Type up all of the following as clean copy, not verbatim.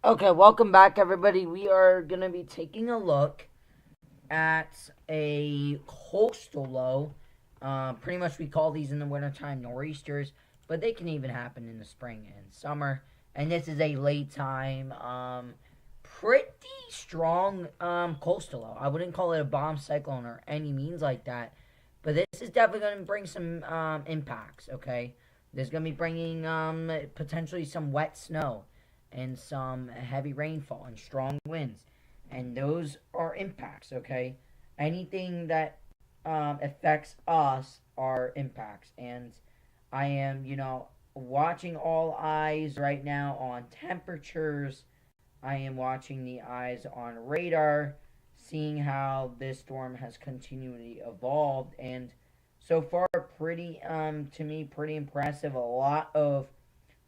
Okay, welcome back, everybody. We are going to be taking a look at a coastal low. Pretty much, we call these in the wintertime nor'easters, but they can even happen in the spring and summer. And this is a late time, pretty strong coastal low. I wouldn't call it a bomb cyclone or any means like that, but this is definitely going to bring some impacts, okay? There's going to be bringing potentially some wet snow and some heavy rainfall and strong winds. And those are impacts, okay? Anything that affects us are impacts. And I am, watching all eyes right now on temperatures. I am watching the eyes on radar, seeing how this storm has continually evolved. And so far, pretty, to me, pretty impressive. A lot of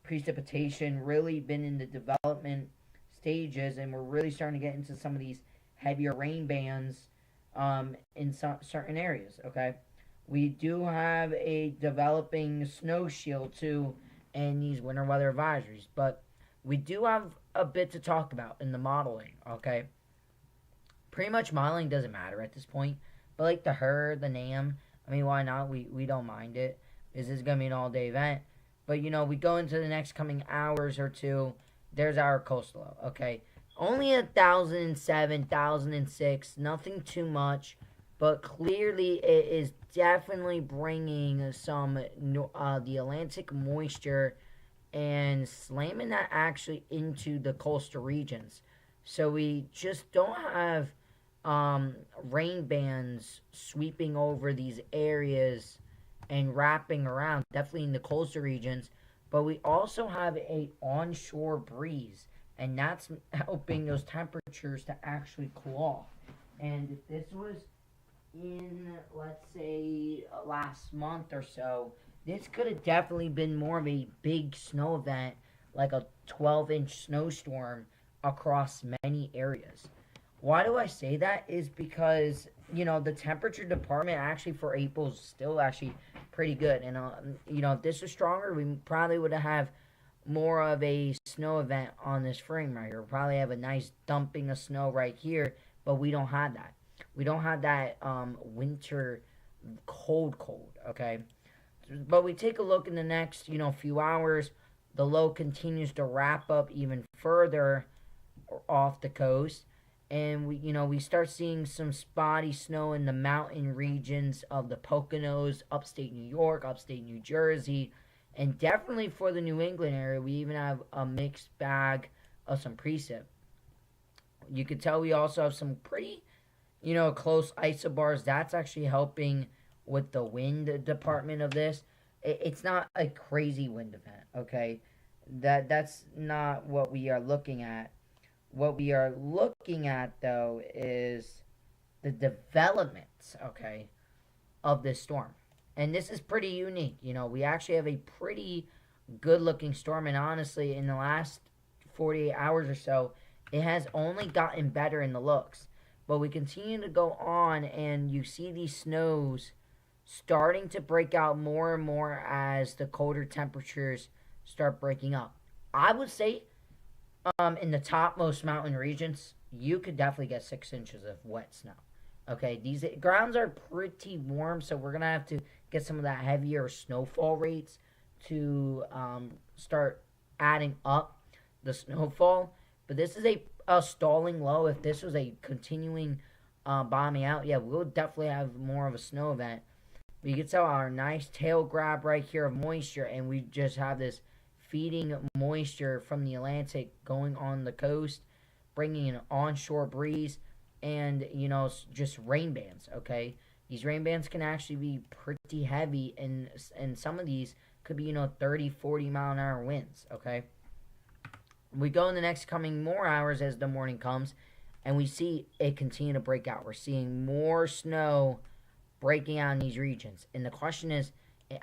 precipitation really been in the development stages, and we're really starting to get into some of these heavier rain bands in some certain areas. Okay, we do have a developing snow shield too in these winter weather advisories, but we do have a bit to talk about in the modeling. Okay, pretty much modeling doesn't matter at this point, but like the herd, the NAM, I mean, why not? We don't mind it. This is gonna be an all day event. But we go into the next coming hours or two. There's our coastal. Okay, only 1,007, 1,006. Nothing too much, but clearly it is definitely bringing some the Atlantic moisture and slamming that actually into the coastal regions. So we just don't have rain bands sweeping over these areas and wrapping around, definitely in the coastal regions. But we also have a onshore breeze, and that's helping those temperatures to actually cool off. And if this was in, let's say, last month or so, this could have definitely been more of a big snow event, like a 12-inch snowstorm across many areas. Why do I say that? Is because the temperature department actually for April is still actually pretty good, and if this was stronger, we probably would have more of a snow event on this frame right here. We'll probably have a nice dumping of snow right here, but we don't have that. We don't have that winter cold. Okay, but we take a look in the next few hours. The low continues to wrap up even further off the coast, and we start seeing some spotty snow in the mountain regions of the Poconos, upstate New York, upstate New Jersey, and definitely for the New England area, we even have a mixed bag of some precip. You could tell we also have some pretty close isobars. That's actually helping with the wind department of this. It's not a crazy wind event, okay? That's not what we are looking at. What we are looking at, though, is the development, okay, of this storm. And this is pretty unique. We actually have a pretty good looking storm. And honestly, in the last 48 hours or so, it has only gotten better in the looks. But we continue to go on, and you see these snows starting to break out more and more as the colder temperatures start breaking up. I would say in the topmost mountain regions, you could definitely get 6 inches of wet snow. Okay, these grounds are pretty warm, so we're gonna have to get some of that heavier snowfall rates to start adding up the snowfall. But this is a stalling low. If this was a continuing bombing out, yeah, we'll definitely have more of a snow event. But you can tell our nice tail grab right here of moisture, and we just have this feeding moisture from the Atlantic going on the coast, bringing an onshore breeze, and just rain bands. Okay, these rain bands can actually be pretty heavy, and some of these could be 30, 40 mile an hour winds. Okay, we go in the next coming more hours as the morning comes, and we see it continue to break out. We're seeing more snow breaking out in these regions, and the question is,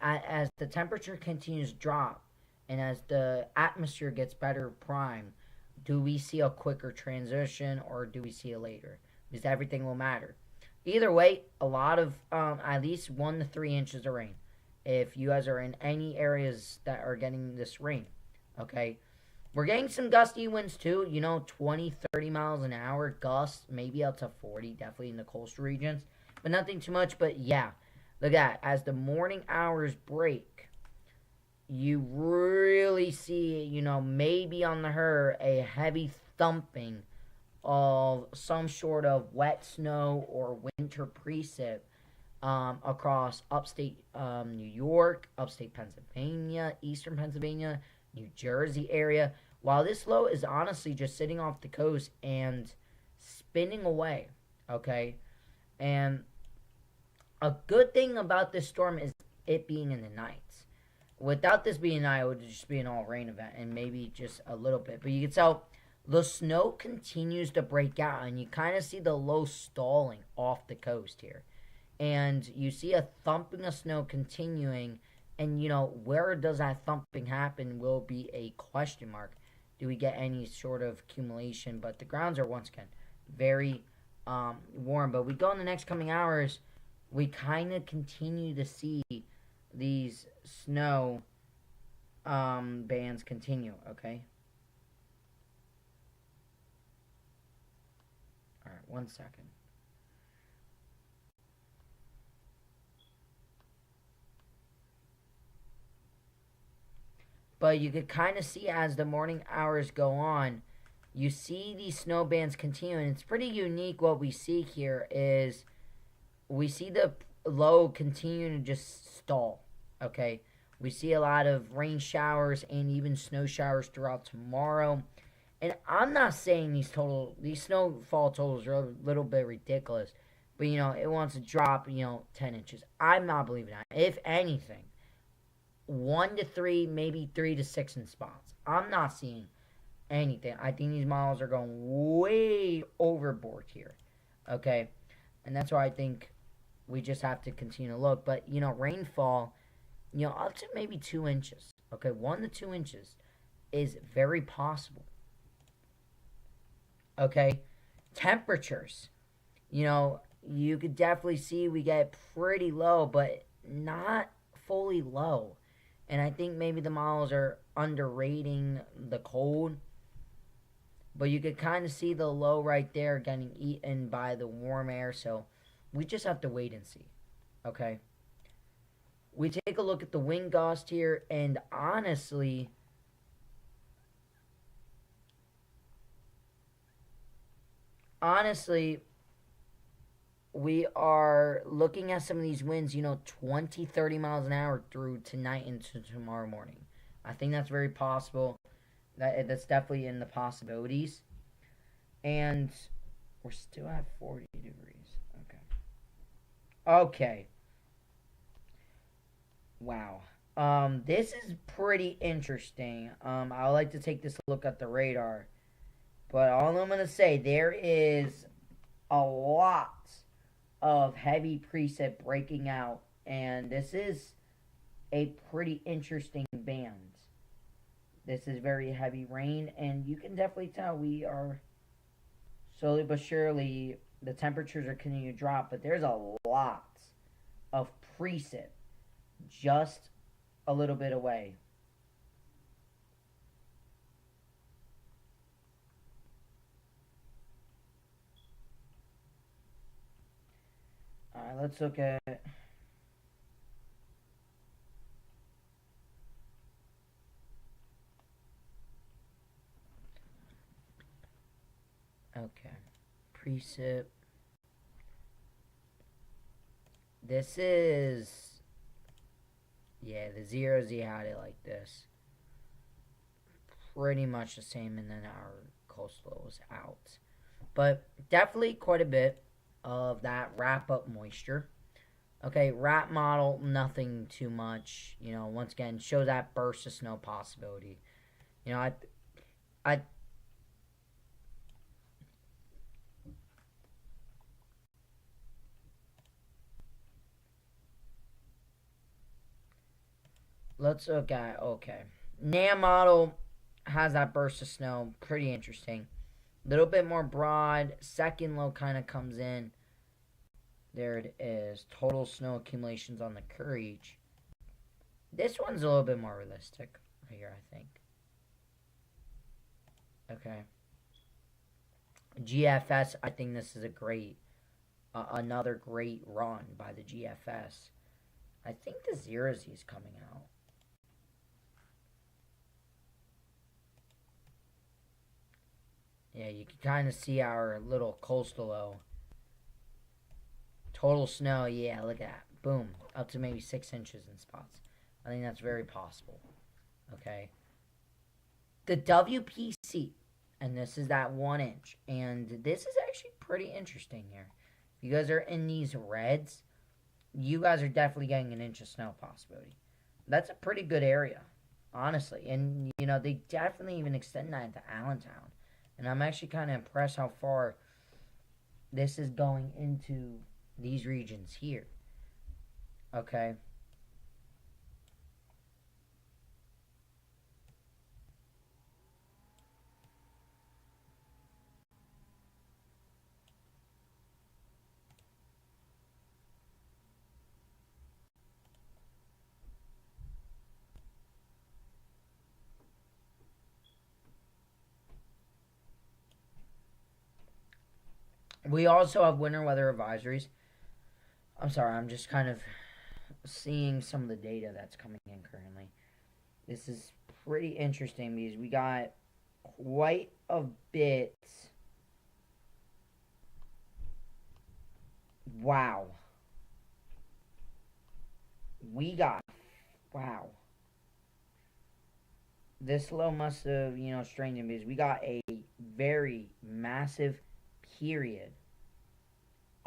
as the temperature continues to drop and as the atmosphere gets better primed, do we see a quicker transition or do we see it later? Because everything will matter. Either way, a lot of at least 1 to 3 inches of rain. If you guys are in any areas that are getting this rain, okay. We're getting some gusty winds too, 20, 30 miles an hour gusts, maybe up to 40, definitely in the coastal regions, but nothing too much. But yeah, look at that. As the morning hours break, you really see, maybe on the her a heavy thumping of some sort of wet snow or winter precip across upstate New York, upstate Pennsylvania, eastern Pennsylvania, New Jersey area. While this low is honestly just sitting off the coast and spinning away, okay? And a good thing about this storm is it being in the nights. Without this being night, it would just be an all rain event and maybe just a little bit. But you can tell the snow continues to break out, and you kind of see the low stalling off the coast here. And you see a thumping of snow continuing, and where does that thumping happen will be a question mark. Do we get any sort of accumulation? But the grounds are once again very warm. But we go in the next coming hours, we kind of continue to see these snow bands continue. Okay. All right. 1 second. But you could kind of see as the morning hours go on, you see these snow bands continue, and it's pretty unique. What we see here is we see the low continue to just stall. Okay, we see a lot of rain showers and even snow showers throughout tomorrow. And I'm not saying these snowfall totals are a little bit ridiculous, but it wants to drop 10 inches. I'm not believing that. If anything, 1 to 3, maybe 3 to 6 in spots. I'm not seeing anything. I think these models are going way overboard here. Okay, and that's why I think we just have to continue to look. But rainfall, up to maybe 2 inches. Okay, 1 to 2 inches is very possible. Okay, temperatures. You could definitely see we get pretty low, but not fully low. And I think maybe the models are underrating the cold. But you could kind of see the low right there getting eaten by the warm air. So we just have to wait and see. Okay. We take a look at the wind gust here. And honestly, we are looking at some of these winds, 20, 30 miles an hour through tonight into tomorrow morning. I think that's very possible. That's definitely in the possibilities. And we're still at 40 degrees. Okay. Okay. Wow. This is pretty interesting. I would like to take this look at the radar. But all I'm going to say, there is a lot of heavy precip breaking out, and this is a pretty interesting band. This is very heavy rain, and you can definitely tell we are slowly but surely the temperatures are continuing to drop, but there's a lot of precip just a little bit away. Alright, let's look at. Okay. Precip. This is. Yeah, the 0Z had it like this. Pretty much the same, and then our coastal was out. But definitely quite a bit of that wrap up moisture. Okay, wrap model, nothing too much. Once again, show that burst of snow possibility. I let's look at NAM model has that burst of snow, pretty interesting. A little bit more broad. Second low kind of comes in. There it is. Total snow accumulations on the Courage. This one's a little bit more realistic right here, I think. Okay. GFS, I think this is a another great run by the GFS. I think the Zero-Z is coming out. Yeah, you can kind of see our little coastal. Total snow, yeah, look at that. Boom. Up to maybe 6 inches in spots. I think that's very possible. Okay. The WPC, and this is that 1 inch. And this is actually pretty interesting here. If you guys are in these reds, you guys are definitely getting an inch of snow possibility. That's a pretty good area, honestly. And, they definitely even extend that to Allentown. And I'm actually kind of impressed how far this is going into these regions here. Okay. We also have winter weather advisories. I'm sorry, I'm just kind of seeing some of the data that's coming in currently. This is pretty interesting because we got quite a bit. Wow. We got. Wow. This low must have, strained him because we got a very massive period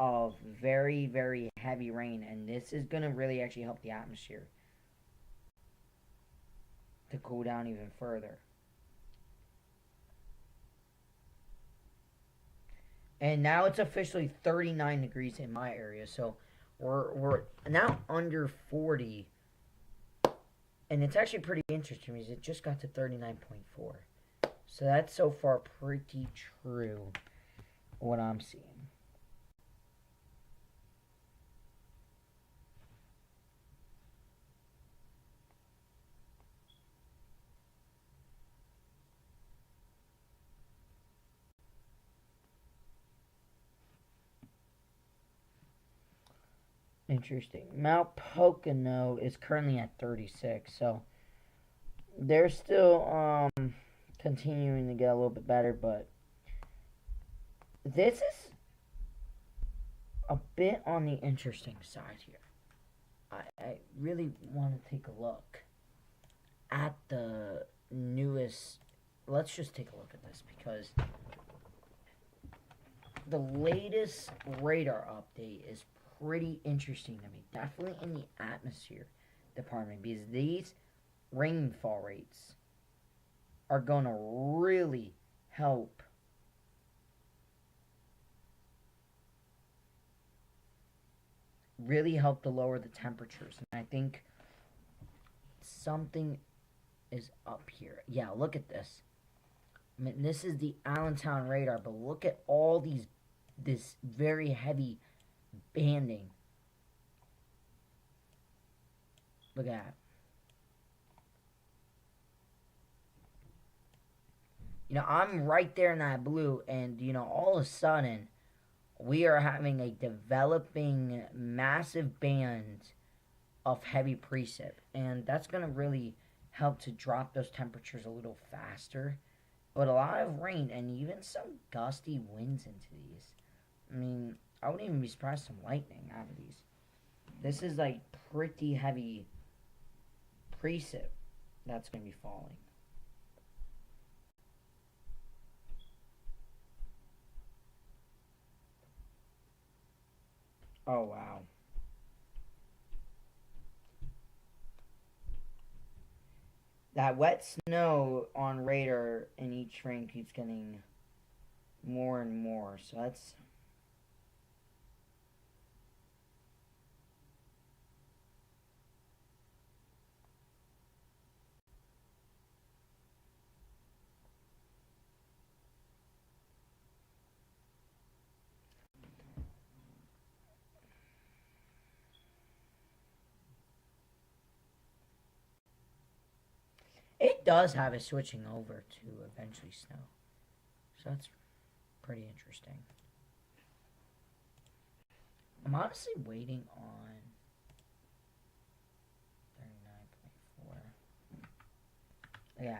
of very, very heavy rain, and this is going to really actually help the atmosphere to cool down even further. And now it's officially 39 degrees in my area, so we're now under 40, and it's actually pretty interesting because it just got to 39.4. So that's so far pretty true what I'm seeing. Interesting. Mount Pocono is currently at 36, so they're still continuing to get a little bit better, but this is a bit on the interesting side here. I really want to take a look at the newest. Let's just take a look at this because the latest radar update is pretty interesting to me. Definitely in the atmosphere department because these rainfall rates are going to really help to lower the temperatures. And I think something is up here. Yeah, look at this. I mean, this is the Allentown radar, but look at all this very heavy banding. Look at that. I'm right there in that blue, and, all of a sudden, we are having a developing massive band of heavy precip, and that's going to really help to drop those temperatures a little faster. But a lot of rain and even some gusty winds into these. I mean, I wouldn't even be surprised some lightning out of these. This is like pretty heavy precip that's going to be falling. Oh, wow. That wet snow on radar in each frame keeps getting more and more. So that's. It does have it switching over to eventually snow. So that's pretty interesting. I'm honestly waiting on 39.4. Yeah.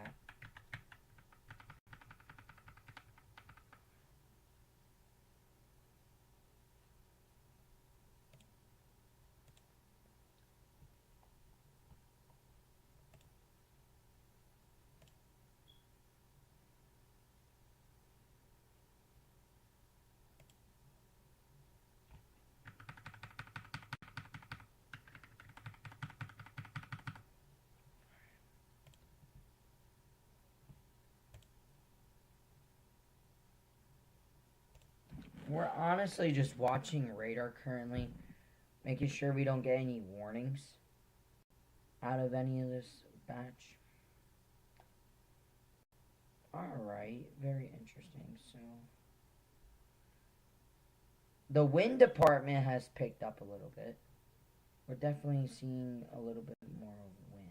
We're honestly just watching radar currently, making sure we don't get any warnings out of any of this batch. Alright, very interesting. So, the wind department has picked up a little bit. We're definitely seeing a little bit more of wind.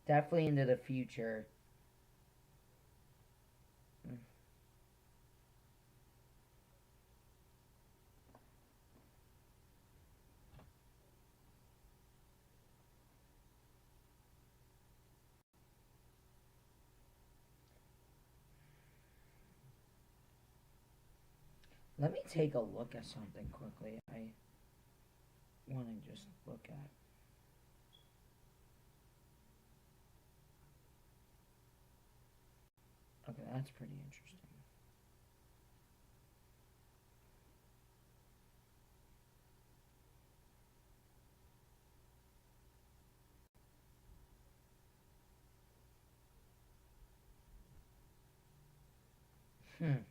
Definitely into the future. Mm. Let me take a look at something quickly. I want to just look at. Okay, that's pretty interesting. Hmm.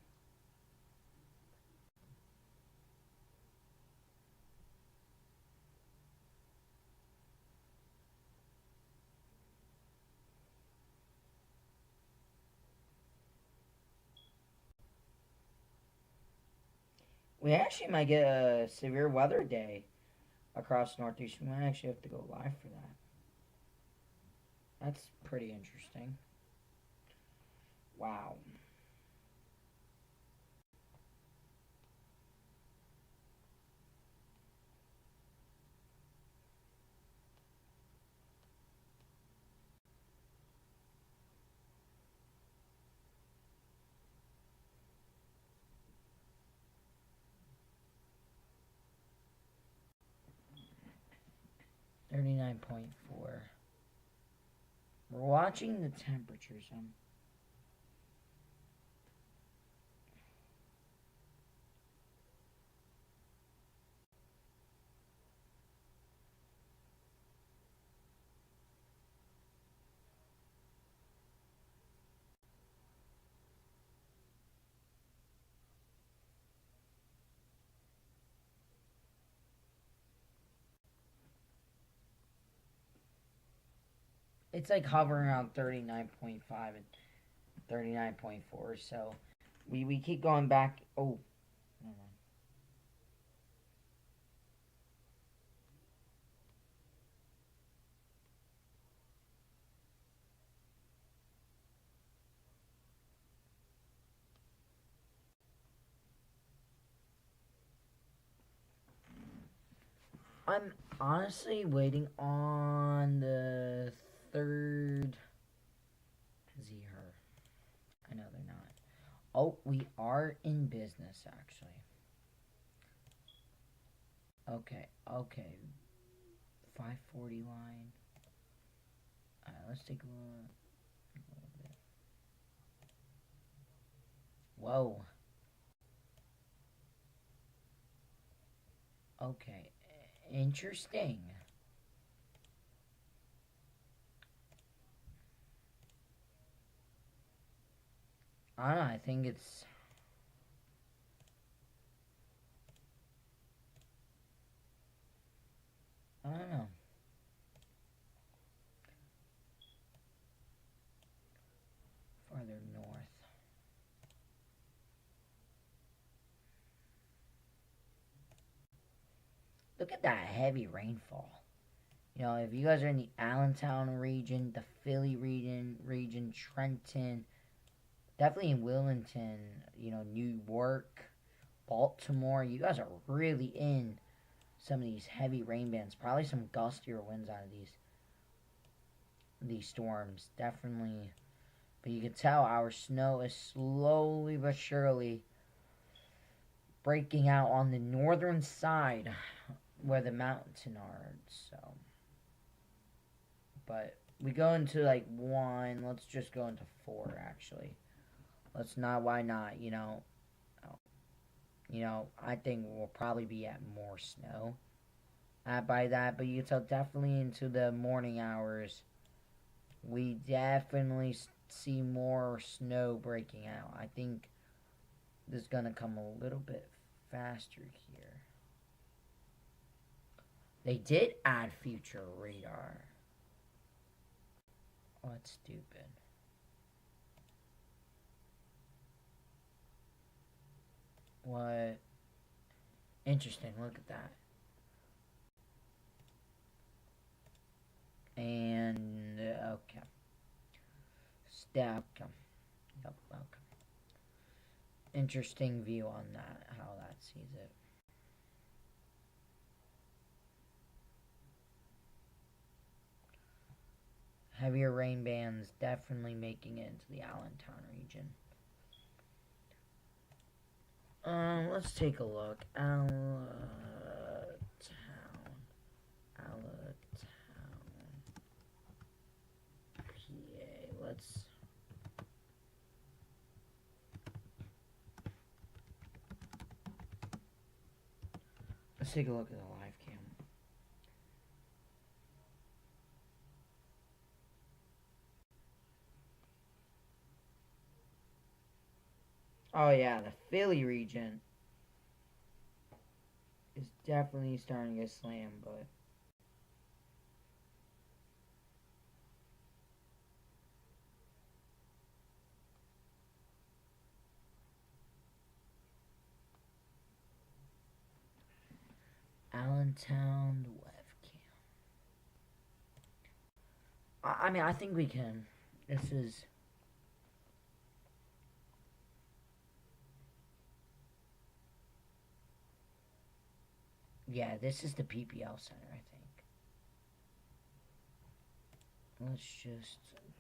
We actually might get a severe weather day across Northeast. We might actually have to go live for that. That's pretty interesting. Wow. 39.4. We're watching the temperatures. It's like hovering around 39.5 and 39.4. So we keep going back. Oh, no, no. I'm honestly waiting on the third Z her. I know they're not. Oh, we are in business actually. Okay, okay. 540 line. Alright, let's take a look. Whoa. Okay. Interesting. I don't know. I think it's. I don't know. Farther north. Look at that heavy rainfall. You know, if you guys are in the Allentown region, the Philly region, Trenton, Definitely in Wilmington, New York, Baltimore. You guys are really in some of these heavy rain bands. Probably some gustier winds out of these storms. Definitely. But you can tell our snow is slowly but surely breaking out on the northern side where the mountains are. So, but we go into like 1. Let's just go into 4 actually. Let's not. Why not? I think we'll probably be at more snow by that. But you can tell definitely into the morning hours, we definitely see more snow breaking out. I think this is gonna come a little bit faster here. They did add future radar. Oh, that's stupid. What? Interesting. Look at that. And okay. Step. Yep. Okay. Interesting view on that. How that sees it. Heavier rain bands definitely making it into the Allentown region. Let's take a look. Allentown. PA. Let's take a look at the live cam. Oh yeah, the Philly region is definitely starting to get slammed, but Allentown webcam. I mean, I think we can. This is. Yeah, this is the PPL Center, I think. Let's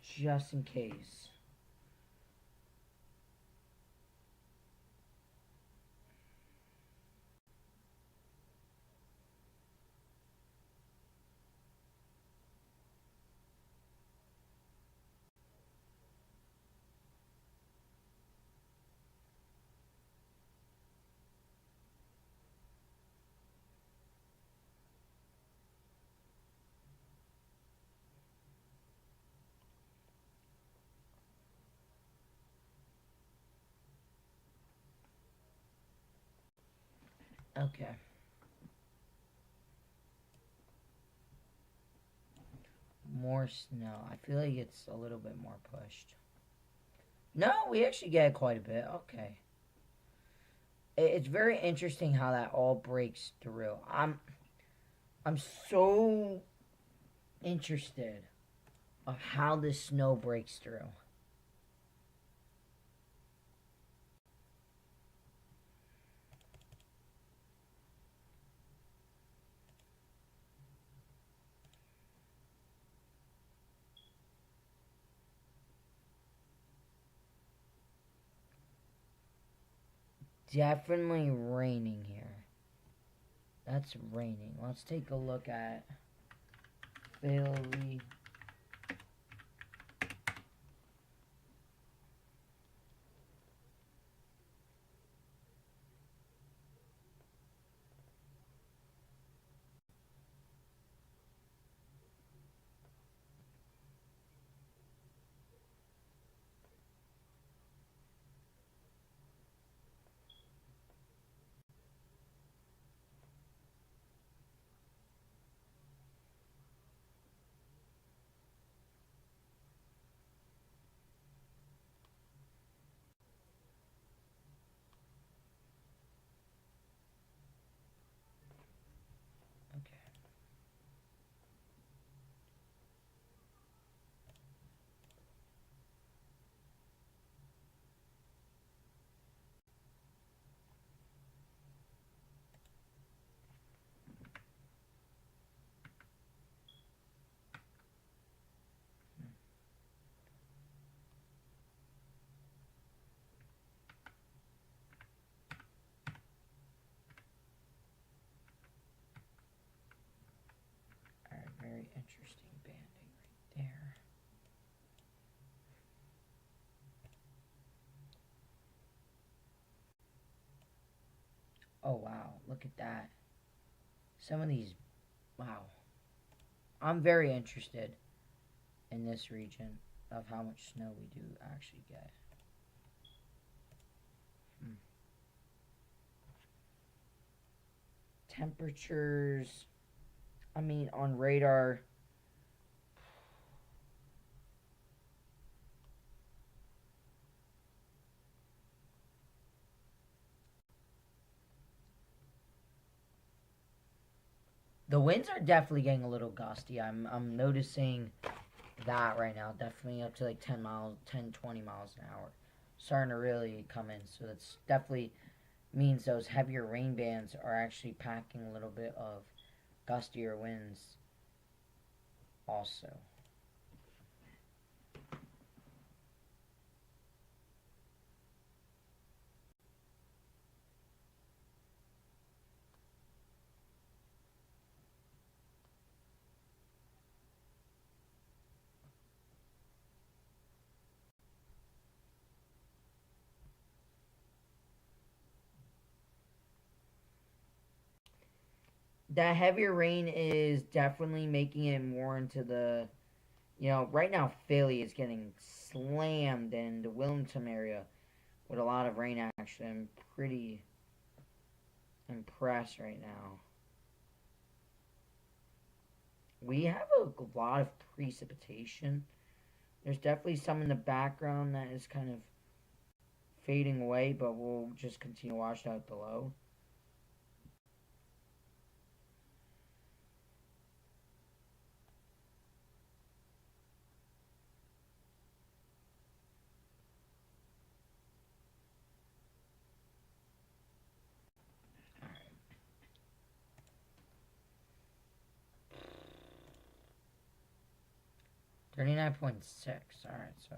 just in case. Okay. More snow. I feel like it's a little bit more pushed. No, we actually get quite a bit. Okay. It's very interesting how that all breaks through. I'm so interested of how this snow breaks through. Definitely raining here. That's raining. Let's take a look at Philly. Oh, wow. Look at that. Some of these, wow. I'm very interested in this region of how much snow we do actually get. Hmm. Temperatures, I mean, on radar, the winds are definitely getting a little gusty. I'm noticing that right now. Definitely up to like 10 miles, 10, 20 miles an hour. Starting to really come in. So that's definitely means those heavier rain bands are actually packing a little bit of gustier winds also. That heavier rain is definitely making it more into the, right now Philly is getting slammed in the Wilmington area with a lot of rain action. I'm pretty impressed right now. We have a lot of precipitation. There's definitely some in the background that is kind of fading away, but we'll just continue to wash out below. 39.6. Alright, so.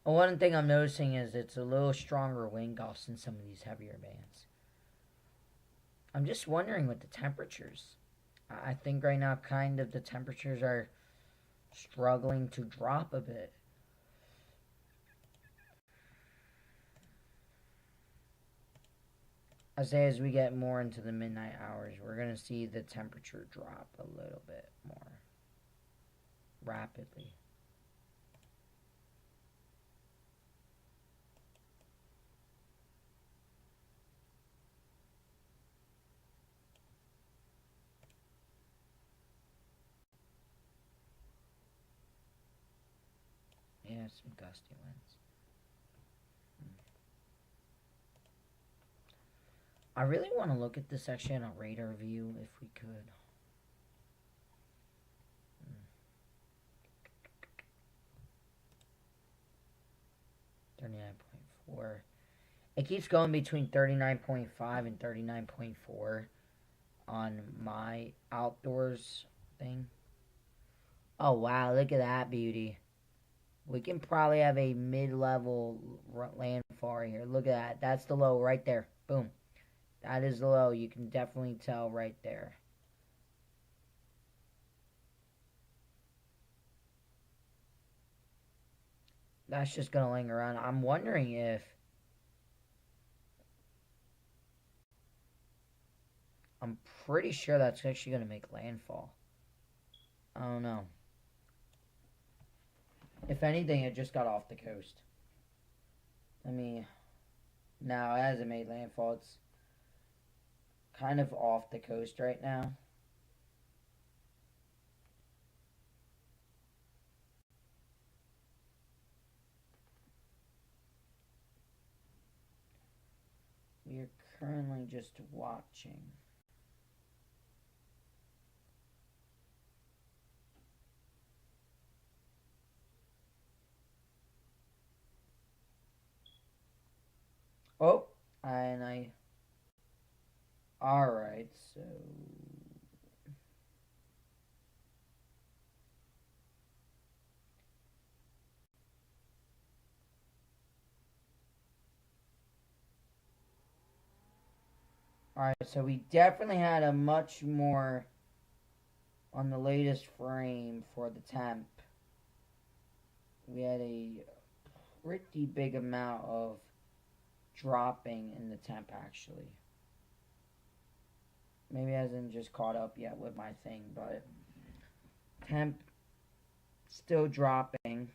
Well, one thing I'm noticing is it's a little stronger wind gusts in some of these heavier bands. I'm just wondering with the temperatures. I think right now, kind of, the temperatures are struggling to drop a bit. I say as we get more into the midnight hours, we're going to see the temperature drop a little bit more rapidly. Yeah, some gusty winds. I really want to look at this actually on a radar view if we could. 39.4. It keeps going between 39.5 and 39.4 on my outdoors thing. Oh wow, look at that beauty. We can probably have a mid-level landfall right here. Look at that. That's the low right there. Boom. That is the low. You can definitely tell right there. That's just going to linger around. I'm wondering if... I'm pretty sure that's actually going to make landfall. I don't know. If anything, it just got off the coast. I mean, now it hasn't made landfall. It's kind of off the coast right now. We are currently just watching. Oh, and I. Alright, so. Alright, so we definitely had a much more on the latest frame for the temp. We had a pretty big amount of dropping in the temp actually. Maybe it hasn't just caught up yet with my thing, but temp still dropping.